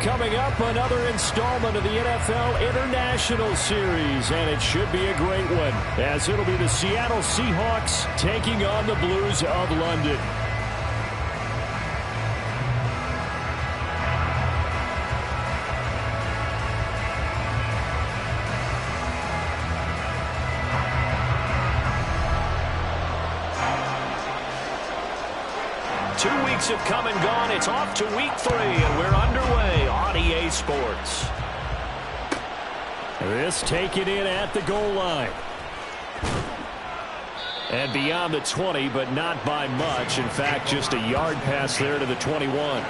Coming up, another installment of the NFL International Series, and it should be a great one, as it'll be the Seattle Seahawks taking on the Blues of London. Have come and gone. It's off to week 3, and we're underway on EA Sports. This taken in at the goal line. And beyond the 20, but not by much. In fact, just a yard pass there to the 21.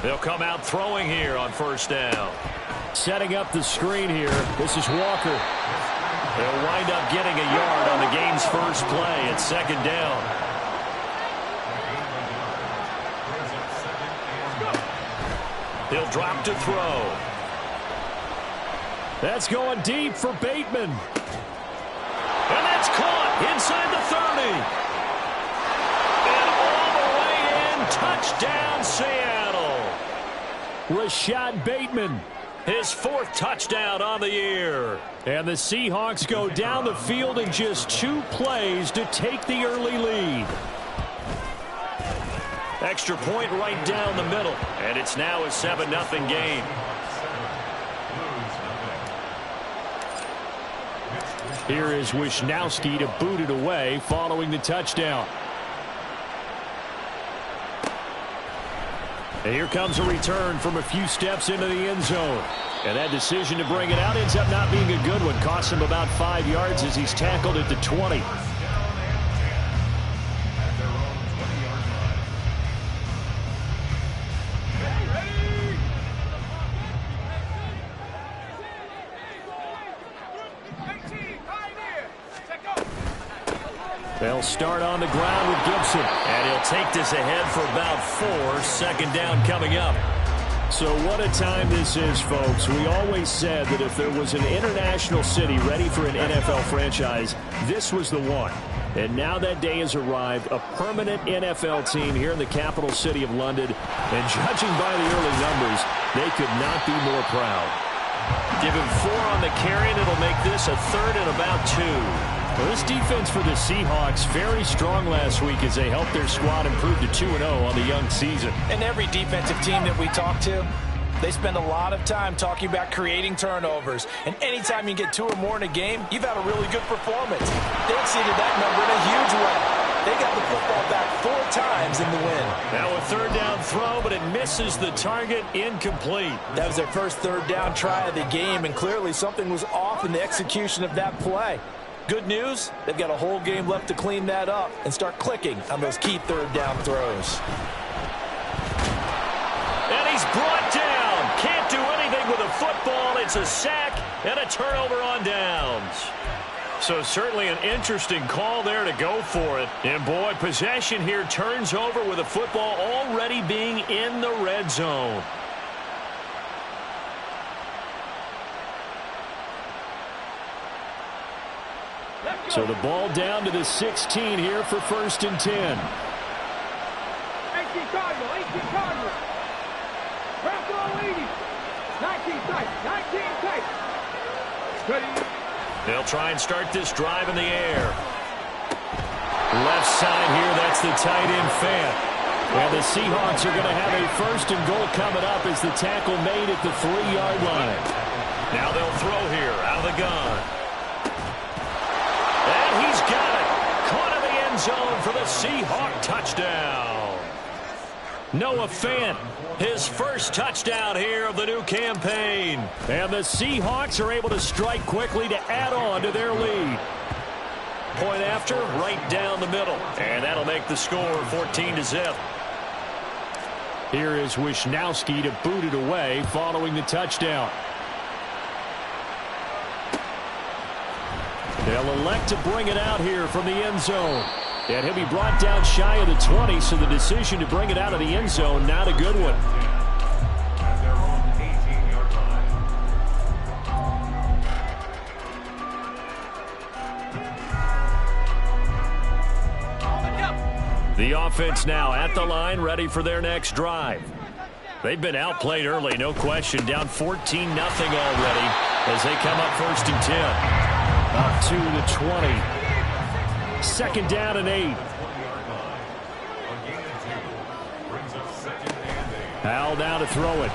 They'll come out throwing here on first down. Setting up the screen here. This is Walker. They'll wind up getting a yard on the game's first play. It's second down. He'll drop to throw. That's going deep for Bateman. And that's caught inside the 30. And all the way in. Touchdown, Seattle. Rashad Bateman. His 4th touchdown on the year. And the Seahawks go down the field in just 2 plays to take the early lead. Extra point right down the middle. And it's now a 7-0 game. Here is Wisnowski to boot it away following the touchdown. And here comes a return from a few steps into the end zone. And that decision to bring it out ends up not being a good one. Costs him about 5 yards as he's tackled at the 20. They'll start on the ground with Gibson. And he'll take this ahead for about 4. Second down coming up. So what a time this is, folks. We always said that if there was an international city ready for an NFL franchise, this was the one. And now that day has arrived, a permanent NFL team here in the capital city of London. And judging by the early numbers, they could not be more proud. Give him 4 on the carry, and it'll make this a 3rd and about 2. Well, this defense for the Seahawks very strong last week as they helped their squad improve to 2-0 on the young season. And every defensive team that we talk to, they spend a lot of time talking about creating turnovers. And anytime you get 2 or more in a game, you've had a really good performance. They exceeded that number in a huge way. They got the football back 4 times in the win. Now a 3rd down throw, but it misses the target. Incomplete. That was their first 3rd down try of the game, and clearly something was off in the execution of that play. Good news, they've got a whole game left to clean that up and start clicking on those key 3rd down throws. And he's brought down. Can't do anything with a football. It's a sack and a turnover on downs. So certainly an interesting call there to go for it. And boy, possession here turns over with the football already being in the red zone. So the ball down to the 16 here for 1st and 10. 18 Cardinal, 18 Cardinal. Wrap on 80. 19 tight, 19 tight. Ready. They'll try and start this drive in the air. Left side here, that's the tight end Fant. And the Seahawks are going to have a 1st and goal coming up as the tackle made at the 3-yard line. Now they'll throw here out of the gun. And he's got it. Caught in the end zone for the Seahawk touchdown. Noah Fant, his first touchdown here of the new campaign. And the Seahawks are able to strike quickly to add on to their lead. Point after, right down the middle. And that'll make the score 14-0. Here is Wisnowski to boot it away following the touchdown. They'll elect to bring it out here from the end zone. And he'll be brought down shy of the 20, so the decision to bring it out of the end zone, not a good one. The offense now at the line, ready for their next drive. They've been outplayed early, no question. Down 14-0 already as they come up 1st and 10. Up to the 20. 2nd down and 8. Howell now to throw it.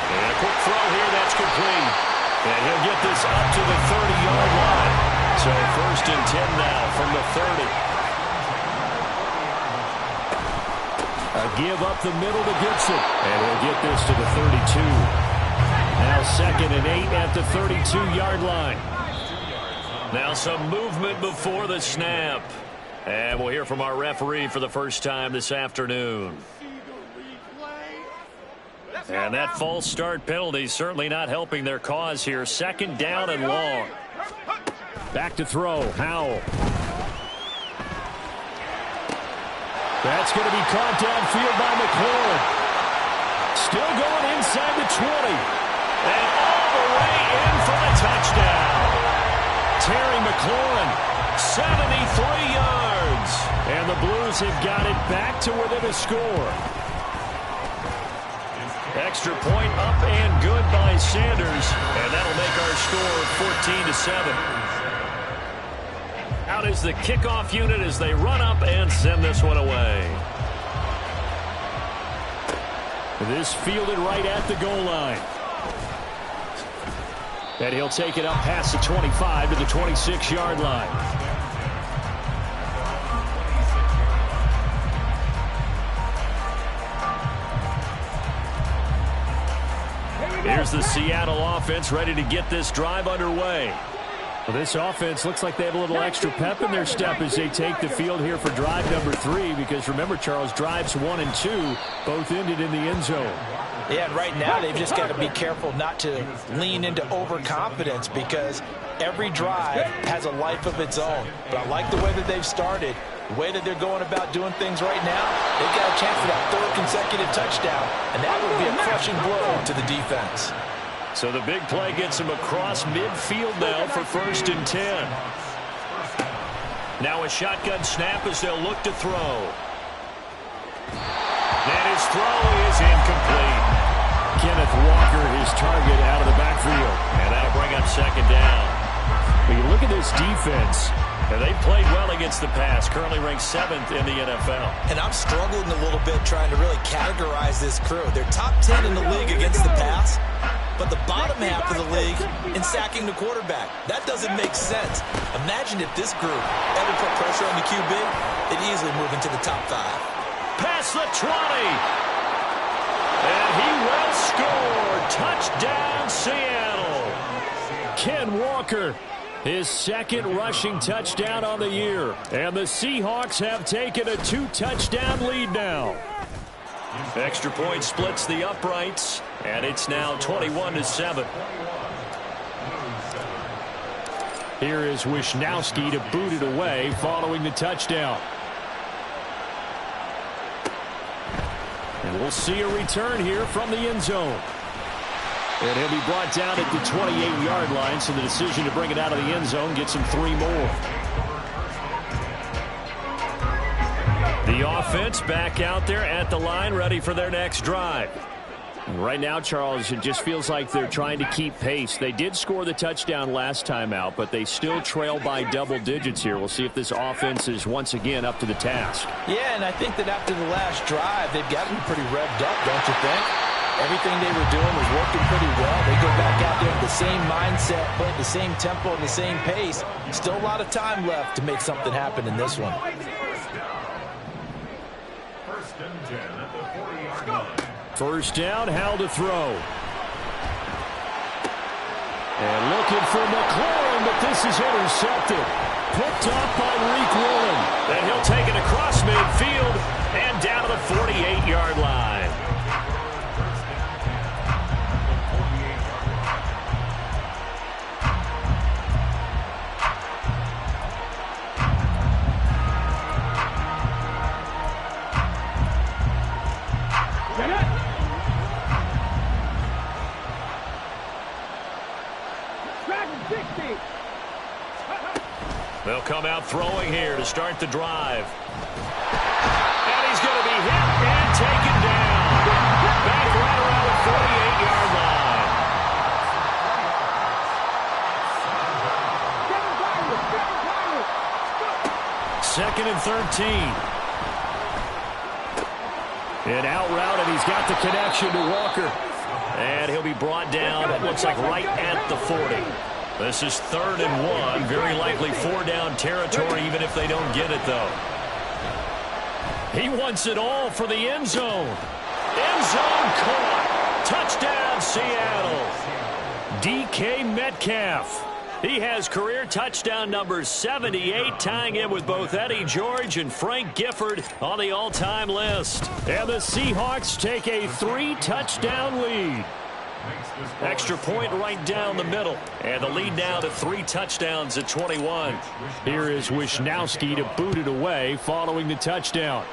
And a quick throw here, that's complete. And he'll get this up to the 30-yard line. So 1st and 10 now from the 30. A give up the middle to Gibson. And he'll get this to the 32. Now 2nd and 8 at the 32-yard line. Now some movement before the snap. And we'll hear from our referee for the first time this afternoon. And that false start penalty certainly not helping their cause here. 2nd down and long. Back to throw. Howell. That's going to be caught downfield by McLaurin. Still going inside the 20. And all the way in for the touchdown. Terry McLaurin, 73 yards. And the Blues have got it back to within a score. Extra point up and good by Sanders. And that'll make our score 14-7. Out is the kickoff unit as they run up and send this one away. This fielded right at the goal line. And he'll take it up past the 25 to the 26-yard line. Here's the Seattle offense ready to get this drive underway. Well, this offense looks like they have a little extra pep in their step as they take the field here for drive number 3, because remember, Charles, drives 1 and 2 both ended in the end zone. Yeah, and right now they've just got to be careful not to lean into overconfidence, because every drive has a life of its own. But I like the way that they've started, the way that they're going about doing things right now. They've got a chance for that 3rd consecutive touchdown, and that would be a crushing blow to the defense. So the big play gets him across midfield now for 1st and 10. Now a shotgun snap as they'll look to throw. And his throw is incomplete. Kenneth Walker, his target, out of the backfield. And that'll bring up 2nd down. When you look at this defense, they played well against the pass, currently ranked 7th in the NFL. And I'm struggling a little bit trying to really categorize this crew. They're top 10 in the league against the pass, but the bottom half of the league in sacking the quarterback. That doesn't make sense. Imagine if this group ever put pressure on the QB, they'd easily move into the top 5. Past the 20. And he will score. Touchdown, Seattle. Ken Walker, his 2nd rushing touchdown on the year. And the Seahawks have taken a 2-touchdown lead now. Extra point splits the uprights, and it's now 21-7. Here is Wisnowski to boot it away following the touchdown. And we'll see a return here from the end zone. And he'll be brought down at the 28-yard line, so the decision to bring it out of the end zone gets him 3 more. The offense back out there at the line, ready for their next drive. Right now, Charles, it just feels like they're trying to keep pace. They did score the touchdown last time out, but they still trail by double digits here. We'll see if this offense is once again up to the task. Yeah, and I think that after the last drive, they've gotten pretty revved up, don't you think? Everything they were doing was working pretty well. They go back out there with the same mindset, playing the same tempo and the same pace. Still a lot of time left to make something happen in this one. 1st and 10 at the 40-yard line. 1st down, Howell to throw. And looking for McLaurin, but this is intercepted. Picked up by Reek Woolen. And he'll take it across midfield and down to the 48-yard line. They'll come out throwing here to start the drive. And he's going to be hit and taken down. Back right around the 48-yard line. Second and 13. And out route, and he's got the connection to Walker. And he'll be brought down, it looks like right at the 40. This is 3rd and 1. Very likely 4-down territory, even if they don't get it, though. He wants it all for the end zone. End zone caught. Touchdown, Seattle. DK Metcalf. He has career touchdown number 78, tying him with both Eddie George and Frank Gifford on the all-time list. And the Seahawks take a 3-touchdown lead. Extra point right down the middle. And the lead now to 3 touchdowns at 21. Here is Wisnowski to boot it away following the touchdown.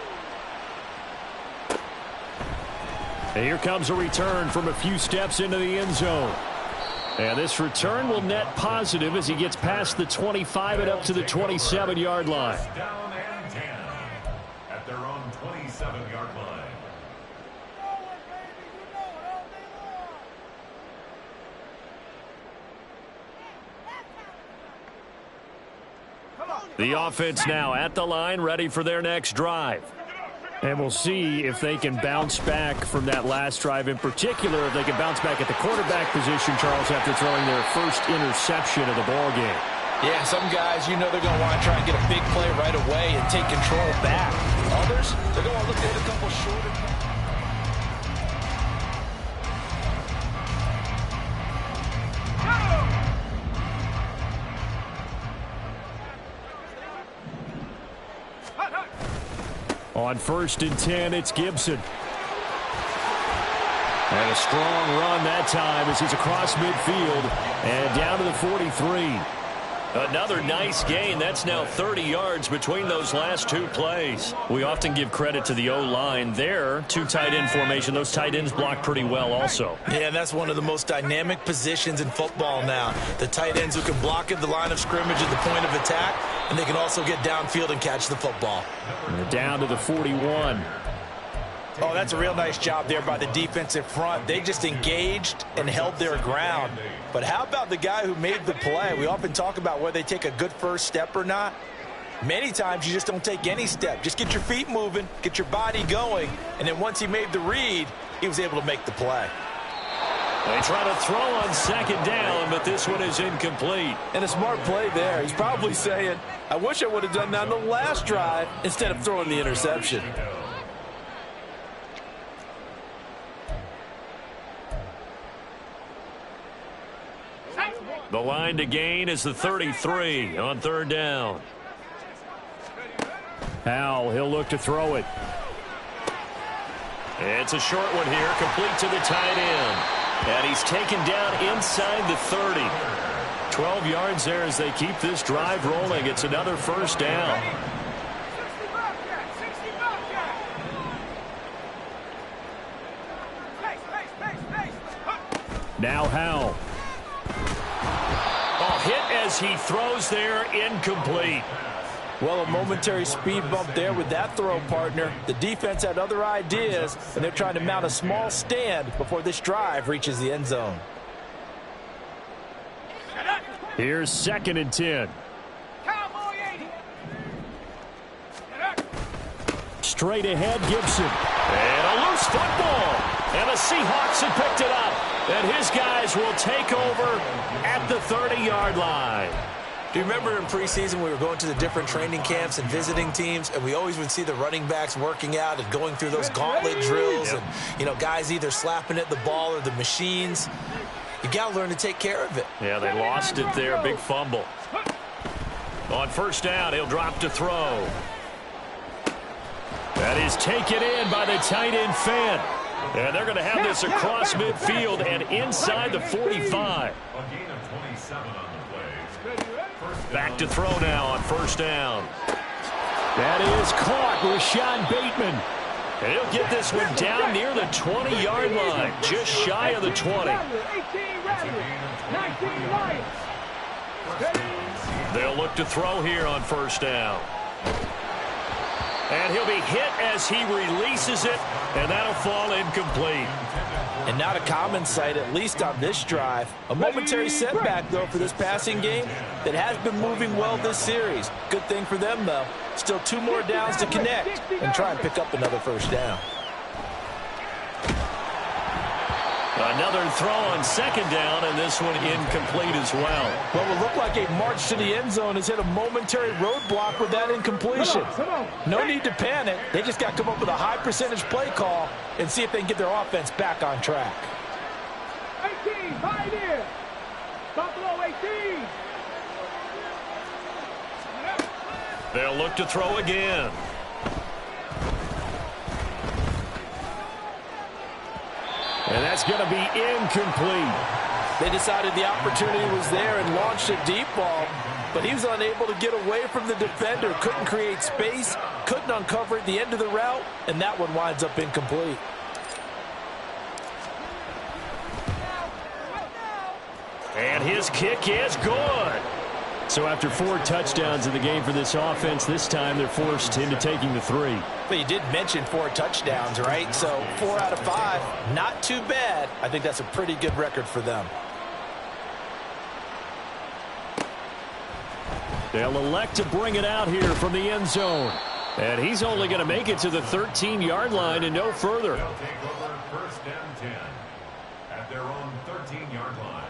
And here comes a return from a few steps into the end zone. And this return will net positive as he gets past the 25 and up to the 27-yard line. Down and 10 at their own 27-yard line. The offense now at the line, ready for their next drive. And we'll see if they can bounce back from that last drive, in particular, if they can bounce back at the quarterback position, Charles, after throwing their first interception of the ball game. Yeah, some guys, you know they're going to want to try and get a big play right away and take control back. Others, they're going to look at a couple shorter. On 1st and 10, it's Gibson. And a strong run that time as he's across midfield and down to the 43. Another nice gain. That's now 30 yards between those last 2 plays. We often give credit to the O-line there. 2 tight end formation. Those tight ends block pretty well also. Yeah, that's one of the most dynamic positions in football now. The tight ends who can block at the line of scrimmage at the point of attack, and they can also get downfield and catch the football. And down to the 41. Oh, that's a real nice job there by the defensive front. They just engaged and held their ground. But how about the guy who made the play? We often talk about whether they take a good first step or not. Many times you just don't take any step. Just get your feet moving, get your body going, and then once he made the read, he was able to make the play. They try to throw on 2nd down, but this one is incomplete. And a smart play there. He's probably saying, I wish I would have done that on the last drive instead of throwing the interception. The line to gain is the 33 on 3rd down. Howell, he'll look to throw it. It's a short one here, complete to the tight end. And he's taken down inside the 30. 12 yards there as they keep this drive rolling. It's another 1st down. Now Howell. Hit as he throws there, incomplete. Well, a momentary speed bump there with that throw, partner. The defense had other ideas, and they're trying to mount a small stand before this drive reaches the end zone. Here's 2nd and 10. Straight ahead, Gibson. And a loose football. And the Seahawks have picked it up. And his guys will take over at the 30-yard line. Do you remember in preseason we were going to the different training camps and visiting teams, and we always would see the running backs working out and going through those gauntlet drills, and, you know, guys either slapping at the ball or the machines. You got to learn to take care of it. Yeah, they lost it there. Big fumble. On 1st down, he'll drop to throw. That is taken in by the tight end Fant. And they're going to have this across midfield and inside the 45. A gain of 27 on the play. Back to throw now on 1st down. That is caught with Sean Bateman. And he'll get this one down near the 20-yard line, just shy of the 20. They'll look to throw here on first down. And he'll be hit as he releases it, and that'll fall incomplete. And not a common sight, at least on this drive. A momentary setback, though, for this passing game that has been moving well this series. Good thing for them, though. Still 2 more downs to connect and try and pick up another first down. Another throw on second down, and this one incomplete as well. What will look like a march to the end zone has hit a momentary roadblock with that incompletion. No need to panic. They just got to come up with a high percentage play call and see if they can get their offense back on track. 18, right here. Buffalo 18. They'll look to throw again. And that's going to be incomplete. They decided the opportunity was there and launched a deep ball, but he was unable to get away from the defender, couldn't create space, couldn't uncover at the end of the route, and that one winds up incomplete. And his kick is good. So after 4 touchdowns in the game for this offense, this time they're forced into taking the 3. But you did mention 4 touchdowns, right? So 4 out of 5, not too bad. I think that's a pretty good record for them. They'll elect to bring it out here from the end zone. And he's only going to make it to the 13-yard line and no further. They'll take over first down 10 at their own 13-yard line.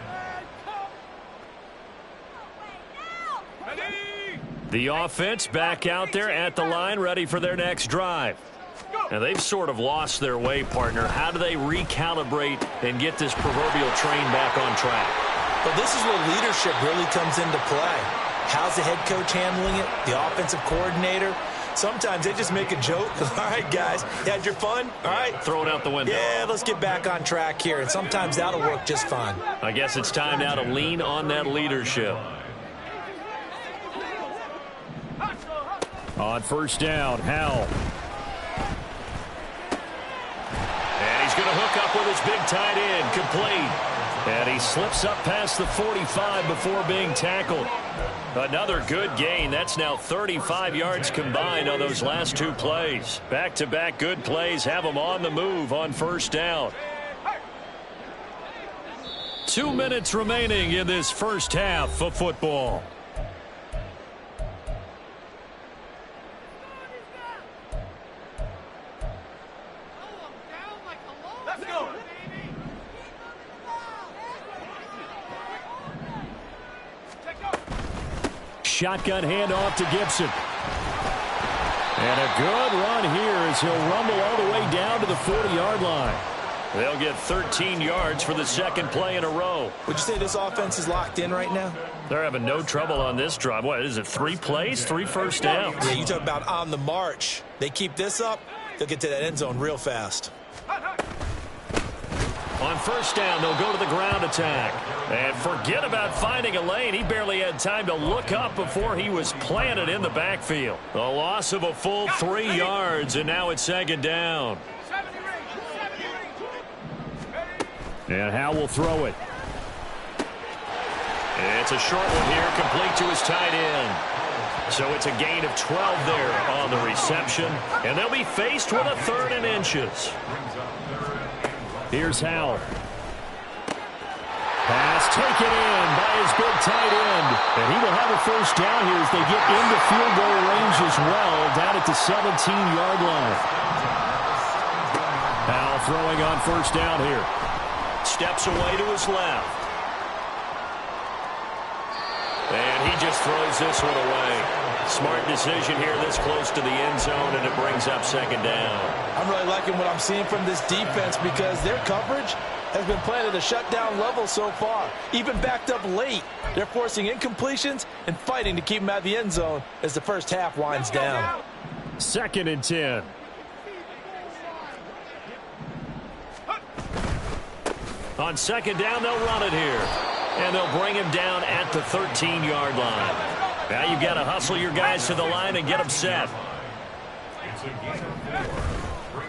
The offense back out there at the line, ready for their next drive. Now, they've sort of lost their way, partner. How do they recalibrate and get this proverbial train back on track? Well, this is where leadership really comes into play. How's the head coach handling it? The offensive coordinator? Sometimes they just make a joke. All right, guys, you had your fun? All right. Throw it out the window. Yeah, let's get back on track here. And sometimes that'll work just fine. I guess it's time now to lean on that leadership. On first down, Howell. And he's going to hook up with his big tight end, complete. And he slips up past the 45 before being tackled. Another good gain. That's now 35 yards combined on those last 2 plays. Back-to-back good plays have them on the move on first down. 2 minutes remaining in this first half of football. Shotgun handoff to Gibson. And a good run here as he'll rumble all the way down to the 40-yard line. They'll get 13 yards for the second play in a row. Would you say this offense is locked in right now? They're having no trouble on this drive. What is it, 3 plays, 3 first downs? Yeah, you talk about on the march. They keep this up, they'll get to that end zone real fast. On first down, they'll go to the ground attack. And forget about finding a lane. He barely had time to look up before he was planted in the backfield. A loss of a full 3 yards, and now it's second down. And Howell will throw it. It's a short one here, complete to his tight end. So it's a gain of 12 there on the reception. And they'll be faced with a 3rd and inches. Here's Howell. Pass taken in by his big tight end. And he will have a first down here as they get into field goal range as well, down at the 17-yard line. Howell throwing on first down here. Steps away to his left. And he just throws this one away. Smart decision here this close to the end zone, and it brings up second down. I'm really liking what I'm seeing from this defense because their coverage has been playing at a shutdown level so far. Even backed up late, they're forcing incompletions and fighting to keep them out of the end zone as the first half winds down. 2nd and 10. On second down, they'll run it here. And they'll bring him down at the 13-yard line. Now you've got to hustle your guys to the line and get them set.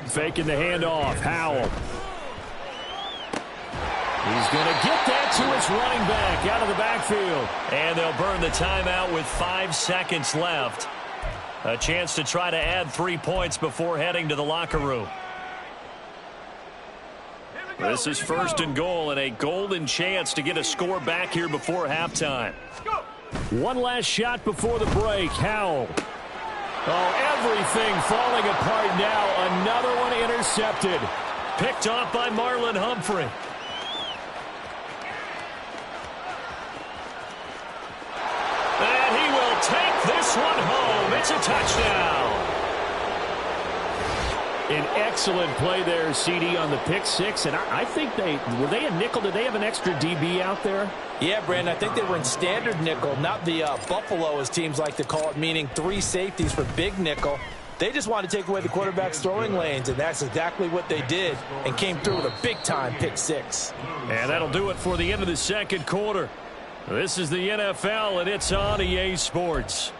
Faking the handoff. Howell. He's going to get that to his running back out of the backfield. And they'll burn the timeout with 5 seconds left. A chance to try to add 3 points before heading to the locker room. This is first and goal and a golden chance to get a score back here before halftime. One last shot before the break. Howell. Oh, everything falling apart now. Another one intercepted. Picked off by Marlon Humphrey. And he will take this one home. It's a touchdown. An excellent play there, CD, on the pick six. And I think were they a nickel? Did they have an extra DB out there? Yeah, Brandon, I think they were in standard nickel, not the Buffalo, as teams like to call it, meaning 3 safeties for big nickel. They just wanted to take away the quarterback's throwing lanes, and that's exactly what they did, and came through with a big-time pick six. And that'll do it for the end of the second quarter. This is the NFL, and it's on EA Sports.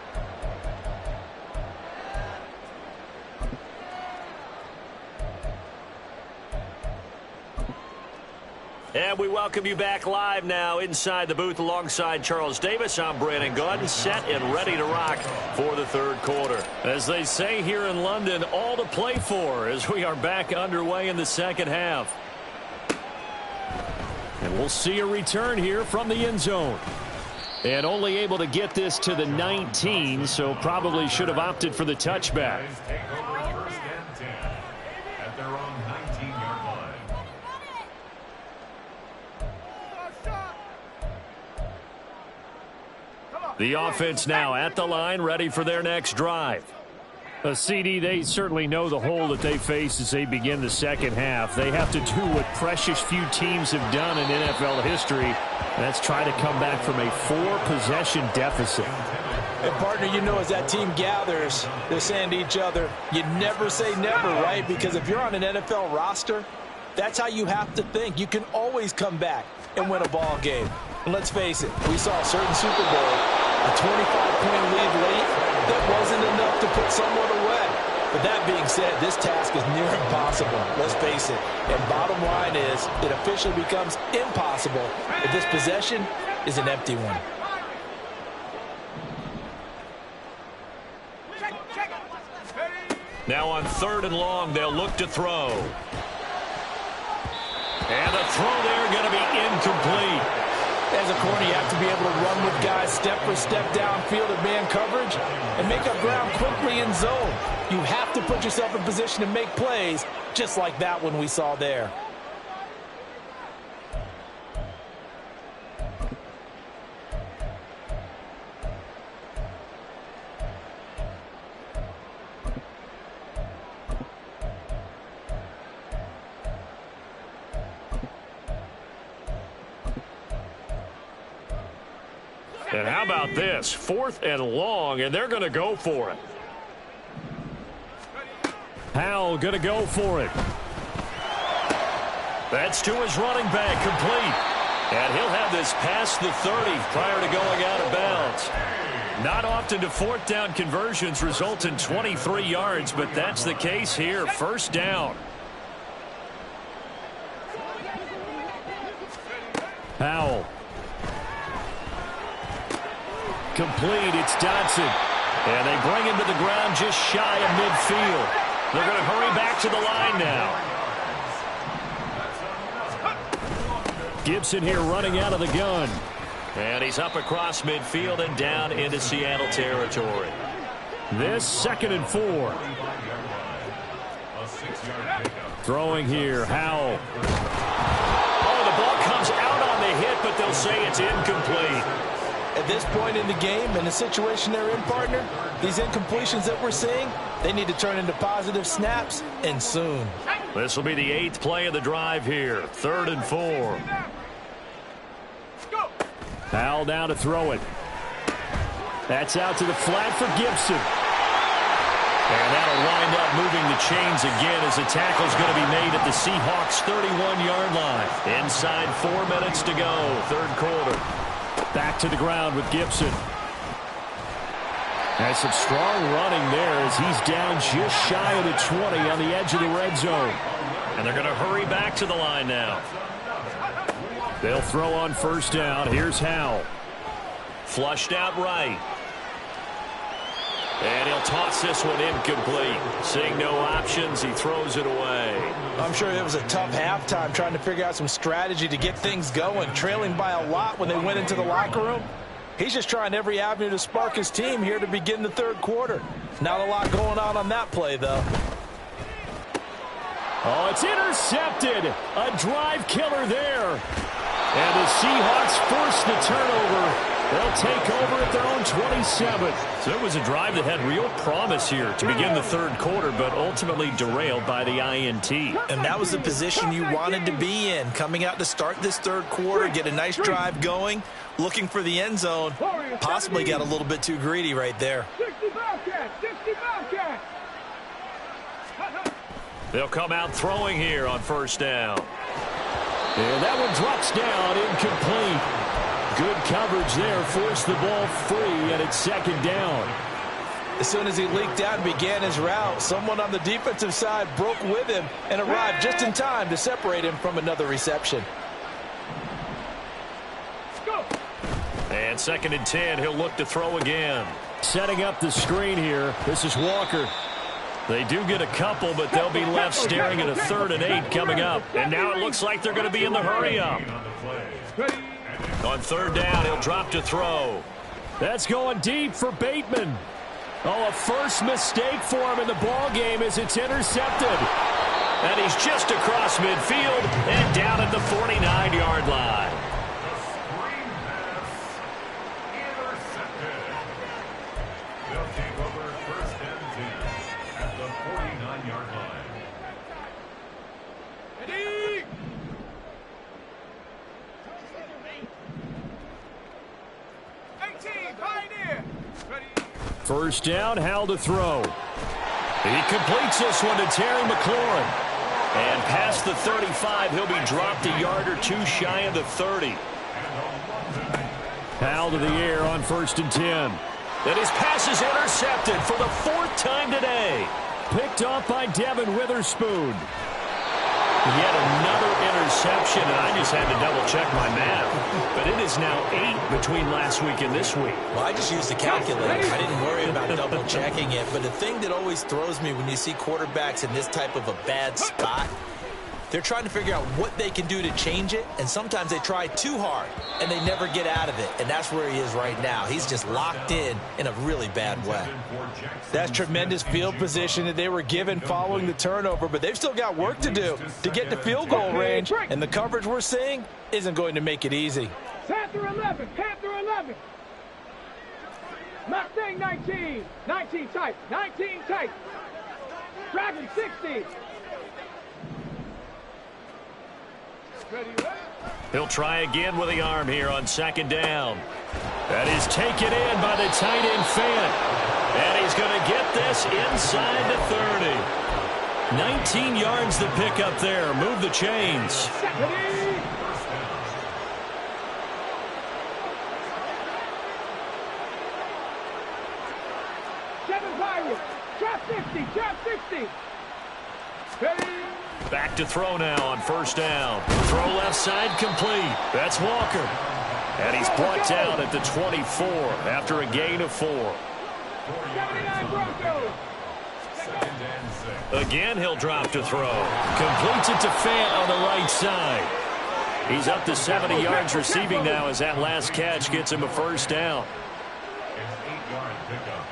And we welcome you back live now inside the booth alongside Charles Davis. I'm Brandon Gunn, set and ready to rock for the third quarter. As they say here in London, all to play for as we are back underway in the second half. And we'll see a return here from the end zone. And only able to get this to the 19, so probably should have opted for the touchback. The offense now at the line, ready for their next drive. CD, they certainly know the hole that they face as they begin the second half. They have to do what precious few teams have done in NFL history, and that's try to come back from a 4-possession deficit. And, partner, you know, as that team gathers, they're saying to each other, you never say never, right? Because if you're on an NFL roster, that's how you have to think. You can always come back and win a ball game. And let's face it, we saw a certain Super Bowl, a 25-point lead late, that wasn't enough to put someone away. But that being said, this task is near impossible. Let's face it. And bottom line is, it officially becomes impossible if this possession is an empty one. Now on 3rd and long, they'll look to throw. And the throw there going to be incomplete. As a corner, you have to be able to run with guys step for step downfield at man coverage and make up ground quickly in zone. You have to put yourself in position to make plays, just like that one we saw there. And how about this? 4th and long, and they're going to go for it. Howell going to go for it. That's to his running back, complete. And he'll have this past the 30 prior to going out of bounds. Not often do 4th down conversions result in 23 yards, but that's the case here. First down. Howell. Complete. It's Dodson. And they bring him to the ground just shy of midfield. They're going to hurry back to the line now. Gibson here running out of the gun. And he's up across midfield and down into Seattle territory. This 2nd and 4. Throwing here, Howell. Oh, the ball comes out on the hit, but they'll say it's incomplete. At this point in the game, in the situation they're in, partner, these incompletions that we're seeing, they need to turn into positive snaps, and soon. This will be the 8th play of the drive here. 3rd and 4. Howell down to throw it. That's out to the flat for Gibson. And that'll wind up moving the chains again as the tackle's going to be made at the Seahawks' 31-yard line. Inside 4 minutes to go, 3rd quarter. Back to the ground with Gibson. Has some strong running there as he's down just shy of the 20 on the edge of the red zone. And they're going to hurry back to the line now. They'll throw on first down. Here's Howell. Flushed out right. And he'll toss this one incomplete. Seeing no options, he throws it away. I'm sure it was a tough halftime trying to figure out some strategy to get things going, trailing by a lot when they went into the locker room. He's just trying every avenue to spark his team here to begin the third quarter. Not a lot going on that play, though. Oh, it's intercepted. A drive killer there. And the Seahawks force the turnover. They'll take over at their own 27. So it was a drive that had real promise here to begin the third quarter, but ultimately derailed by the INT. And that was the position you wanted to be in, coming out to start this third quarter, get a nice drive going, looking for the end zone. Possibly got a little bit too greedy right there. 65 catch, 65 catch. They'll come out throwing here on first down. And that one drops down, incomplete. Good coverage there, forced the ball free, and it's second down. As soon as he leaked out and began his route, someone on the defensive side broke with him and arrived just in time to separate him from another reception. And 2nd and 10, he'll look to throw again. Setting up the screen here. This is Walker. They do get a couple, but they'll be left staring at a 3rd and 8 coming up. And now it looks like they're going to be in the hurry-up. On 3rd down, he'll drop to throw. That's going deep for Bateman. Oh, a first mistake for him in the ball game as it's intercepted. And he's just across midfield and down at the 49-yard line. First down, Howell to throw. He completes this one to Terry McLaurin. And past the 35, he'll be dropped a yard or two shy of the 30. Howell to the air on 1st and 10. And his pass is intercepted for the 4th time today. Picked off by Devin Witherspoon. Yet another interception, and I just had to double-check my math. But it is now 8 between last week and this week. Well, I just used a calculator. I didn't worry about double-checking it. But the thing that always throws me when you see quarterbacks in this type of a bad spot, they're trying to figure out what they can do to change it, and sometimes they try too hard, and they never get out of it. And that's where he is right now. He's just locked in a really bad way. That's tremendous field position that they were given following the turnover, but they've still got work to do to get to field goal range, and the coverage we're seeing isn't going to make it easy. Panther 11, Panther 11. Mustang 19, 19 tight, 19 tight. Dragon 60. He'll try again with the arm here on 2nd down. That is taken in by the tight end Fant. And he's going to get this inside the 30. 19 yards to pick up there. Move the chains. Trap 60, trap 60. Ready? Back to throw now on 1st down. Throw left side complete. That's Walker. And he's brought down at the 24 after a gain of 4. 79 Broncos. Again, he'll drop to throw. Completes it to Fant on the right side. He's up to 70 yards receiving now as that last catch gets him a 1st down. An 8-yard pickup.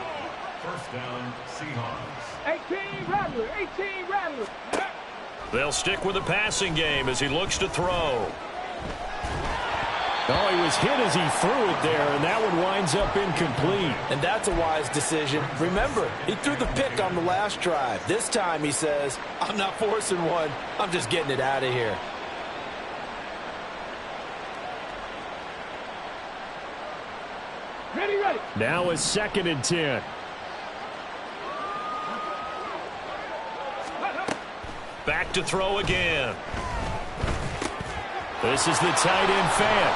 1st down, Seahawks. 18 Rattler, 18 Rattler. They'll stick with the passing game as he looks to throw. Oh, he was hit as he threw it there, and that one winds up incomplete. And that's a wise decision. Remember, he threw the pick on the last drive. This time he says, I'm not forcing one. I'm just getting it out of here. Ready, ready. Now is 2nd and 10. Back to throw again. This is the tight end Fant.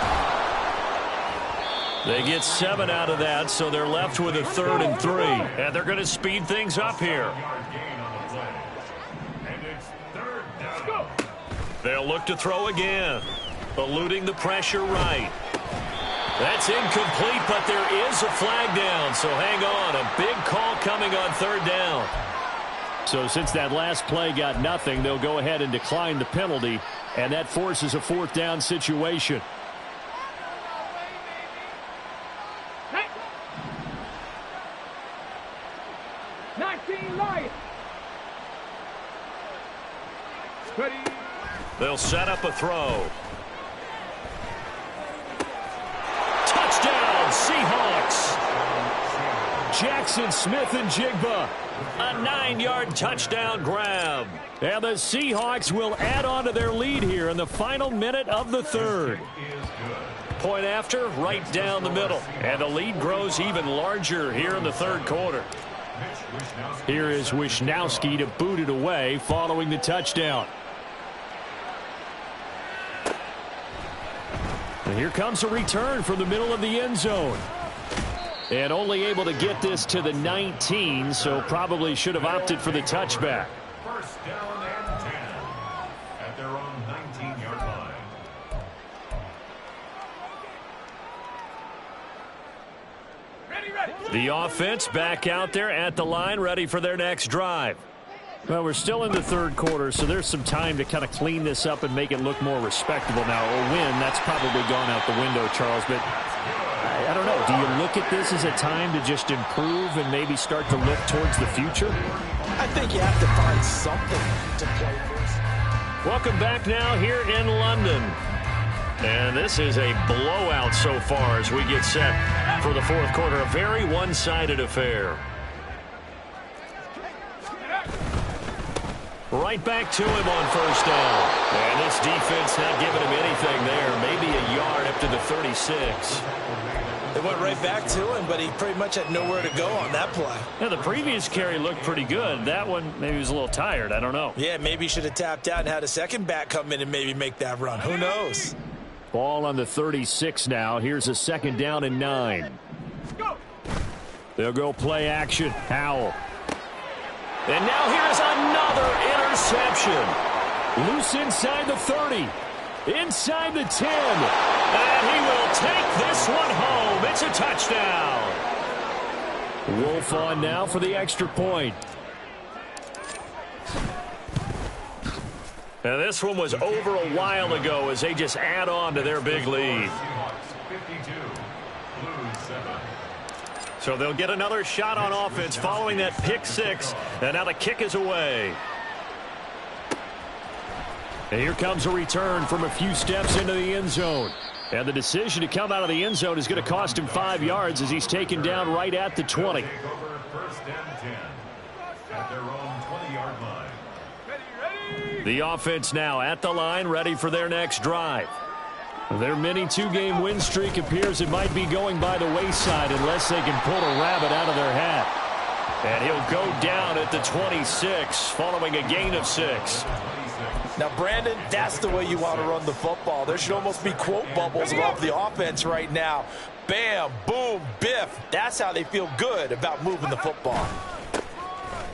They get 7 out of that, so they're left with a 3rd and 3. And they're going to speed things up here. And it's 3rd down. They'll look to throw again. Eluding the pressure right. That's incomplete, but there is a flag down, so hang on. A big call coming on third down. So since that last play got nothing, they'll go ahead and decline the penalty, and that forces a fourth down situation. Hey. 19 Lions. Ready. They'll set up a throw. Touchdown, Seahawks. Jackson Smith and Jigba. A 9-yard touchdown grab. And the Seahawks will add on to their lead here in the final minute of the third. Point after, right down the middle. And the lead grows even larger here in the third quarter. Here is Wishnowski to boot it away following the touchdown. And here comes a return from the middle of the end zone. And only able to get this to the 19, so probably should have opted for the touchback. First down and 10 at their own 19-yard line. The offense back out there at the line, ready for their next drive. Well, we're still in the third quarter, so there's some time to kind of clean this up and make it look more respectable. Now, a win, that's probably gone out the window, Charles, but I don't know. Do you look at this as a time to just improve and maybe start to look towards the future? I think you have to find something to play first. Welcome back now here in London. And this is a blowout so far as we get set for the fourth quarter. A very one-sided affair. Right back to him on first down. And this defense not giving him anything there. Maybe a yard up to the 36. They went right back to him, but he pretty much had nowhere to go on that play. Yeah, the previous carry looked pretty good. That one, maybe he was a little tired. I don't know. Yeah, maybe he should have tapped out and had a second back come in and maybe make that run. Who knows? Ball on the 36 now. Here's a second down and 9. They'll go play action. Howell. And now here's another interception. Loose inside the 30. Inside the 10. And he will take this one home. It's a touchdown. Wolf on now for the extra point. And this one was over a while ago as they just add on to their big lead. So they'll get another shot on offense following that pick six. And now the kick is away. And here comes a return from a few steps into the end zone. And the decision to come out of the end zone is going to cost him 5 yards as he's taken down right at the 20. First and 10 at their own 20-yard line. The offense now at the line, ready for their next drive. Their mini two-game win streak appears it might be going by the wayside unless they can pull a rabbit out of their hat. And he'll go down at the 26 following a gain of 6. Now, Brandon, that's the way you want to run the football. There should almost be quote bubbles above the offense right now. Bam, boom, biff. That's how they feel good about moving the football.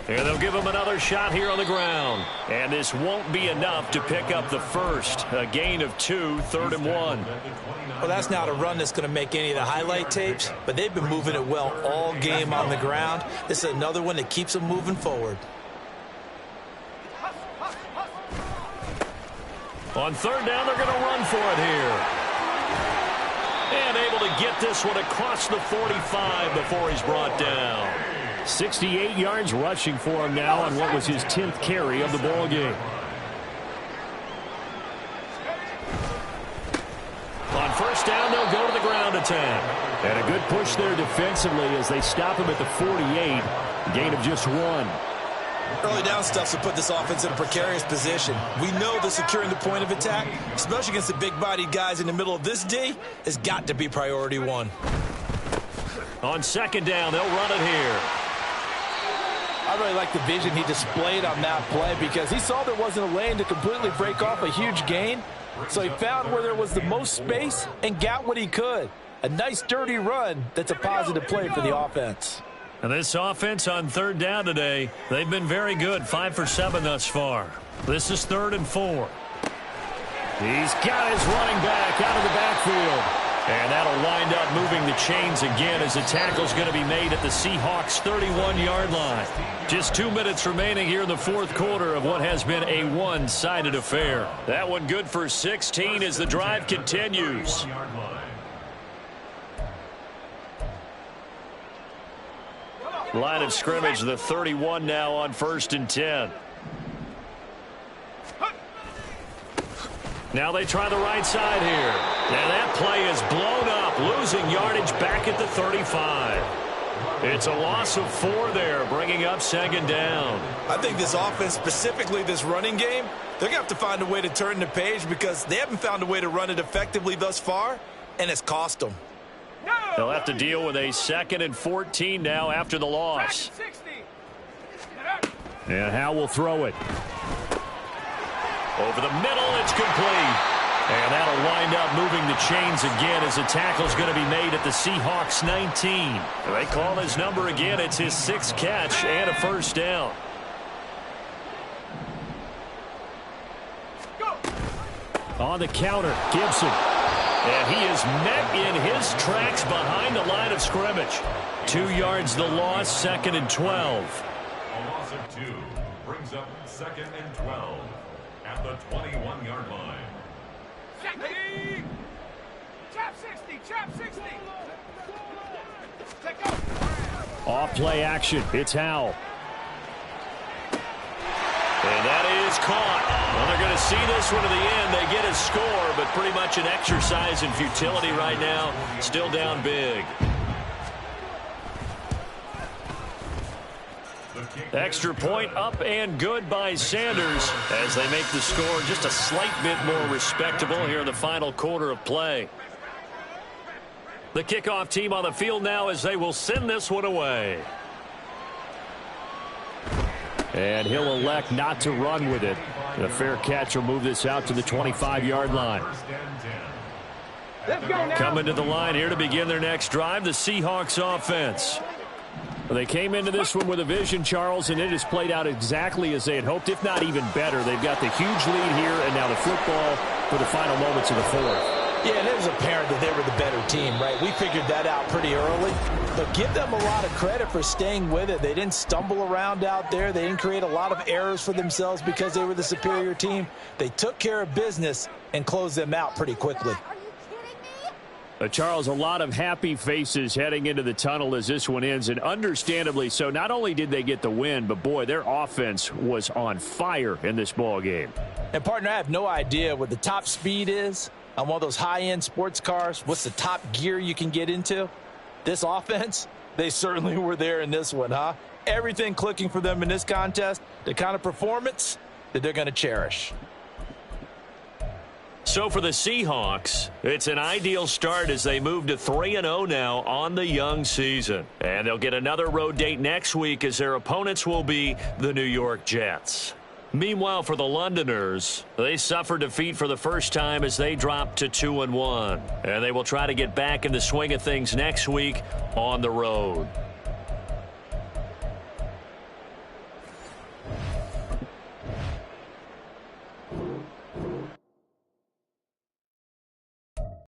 And they'll give him another shot here on the ground. And this won't be enough to pick up the first. A gain of 2, 3rd and 1. Well, that's not a run that's going to make any of the highlight tapes, but they've been moving it well all game on the ground. This is another one that keeps them moving forward. On third down, they're going to run for it here. And able to get this one across the 45 before he's brought down. 68 yards rushing for him now on what was his 10th carry of the ball game. On first down, they'll go to the ground attack. And a good push there defensively as they stop him at the 48. Gain of just 1. Early down stuff will put this offense in a precarious position. We know that securing the point of attack, especially against the big-bodied guys in the middle of this D, has got to be priority 1. On second down, they'll run it here. I really like the vision he displayed on that play because he saw there wasn't a lane to completely break off a huge gain. So he found where there was the most space and got what he could. A nice, dirty run that's a positive play for the offense. And this offense on third down today, they've been very good, 5 for 7 thus far. This is 3rd and 4. He's got his running back out of the backfield. And that'll wind up moving the chains again as the tackle's going to be made at the Seahawks' 31-yard line. Just 2 minutes remaining here in the fourth quarter of what has been a one-sided affair. That one good for 16 as the drive continues. Line of scrimmage, the 31 now on 1st and 10. Now they try the right side here. And that play is blown up, losing yardage back at the 35. It's a loss of 4 there, bringing up 2nd down. I think this offense, specifically this running game, they're going to have to find a way to turn the page because they haven't found a way to run it effectively thus far, and it's cost them. They'll have to deal with a 2nd and 14 now after the loss. And Howe will throw it. Over the middle, it's complete. And that'll wind up moving the chains again as the tackle's going to be made at the Seahawks 19. They call his number again. It's his 6th catch and a 1st down. On the counter, Gibson. And he is met in his tracks behind the line of scrimmage. 2 yards the loss, 2nd and 12. A loss of 2 brings up 2nd and 12 at the 21-yard line. Chop 60, chop 60. Off play action. It's Howe. And that is caught. Well, they're going to see this one to the end. They get a score, but pretty much an exercise in futility right now. Still down big. Extra point up and good by Sanders as they make the score just a slight bit more respectable here in the final quarter of play. The kickoff team on the field now as they will send this one away. And he'll elect not to run with it. The fair catch will move this out to the 25-yard line. Let's go now. Coming to the line here to begin their next drive, the Seahawks offense. They came into this one with a vision, Charles, and it has played out exactly as they had hoped, if not even better. They've got the huge lead here, and now the football for the final moments of the fourth. Yeah, and it was apparent that they were the better team, right? We figured that out pretty early. But give them a lot of credit for staying with it. They didn't stumble around out there. They didn't create a lot of errors for themselves because they were the superior team. They took care of business and closed them out pretty quickly. Charles, a lot of happy faces heading into the tunnel as this one ends, and understandably so. Not only did they get the win, but, boy, their offense was on fire in this ball game. And, partner, I have no idea what the top speed is on one of those high-end sports cars. What's the top gear you can get into? This offense, they certainly were there in this one, huh? Everything clicking for them in this contest, the kind of performance that they're going to cherish. So for the Seahawks, it's an ideal start as they move to 3-0 now on the young season. And they'll get another road date next week as their opponents will be the New York Jets. Meanwhile, for the Londoners, they suffered defeat for the first time as they dropped to 2-1. And they will try to get back in the swing of things next week on the road.